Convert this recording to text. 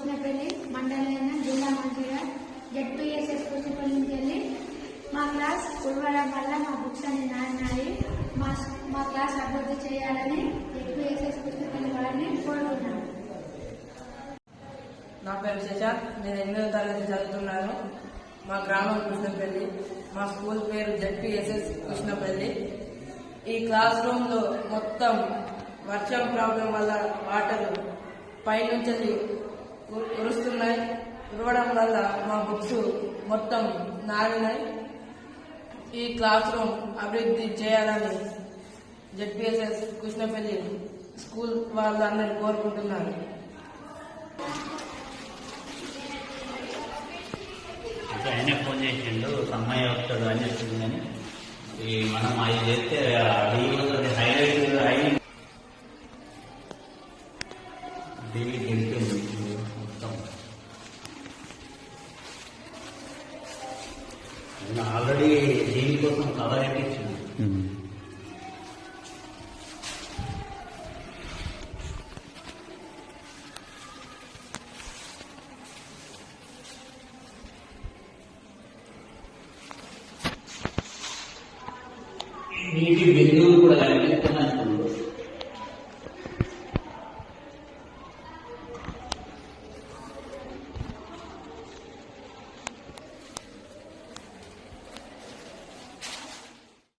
కృష్ణపల్లి మండలైన జిల్లా మంచిర్యాల జెడ్పీఎస్ఎస్ కృష్ణపల్లి నుంచి వెళ్ళి మా క్లాస్ ఉడవడం వల్ల మా బుక్స్ అన్ని నాడినాయి. మా క్లాస్ అభివృద్ధి చేయాలని జెడ్పీఎస్ఎస్ కృష్ణపల్లి వారిని కోరుతున్నాను. నా పేరు శశాంత్. నేను 8వ తరగతి చదువుతున్నాను. మా గ్రామం కృష్ణపల్లి. మా స్కూల్ పేరు జెడ్పీఎస్ఎస్ కృష్ణపల్లి. ఈ క్లాస్ రూమ్ లో మొత్తం వర్షం ప్రాబ్లం వల్ల వాటర్ పైనుంచి కురుస్తున్నాయి. కురవడం వల్ల మా బుక్స్ మొత్తం నారినాయి. ఈ క్లాస్ రూమ్ అభివృద్ధి చేయాలని జెడ్పీఎస్ఎస్ కృష్ణపల్లి స్కూల్ వాళ్ళందరూ కోరుకుంటున్నారు. ఆయనే ఫోన్ చేసిండు, అమ్మాయి వస్తాడు అని చెప్తుంది. కానీ మనం అవి చేస్తే హైలైట్ డైలీ గెలిచింది మొత్తం. నేను ఆల్రెడీ దీనికోసం కవర్ ఎక్కించింది. నీటి బిందువులు కూడా కనిపిస్తాయి.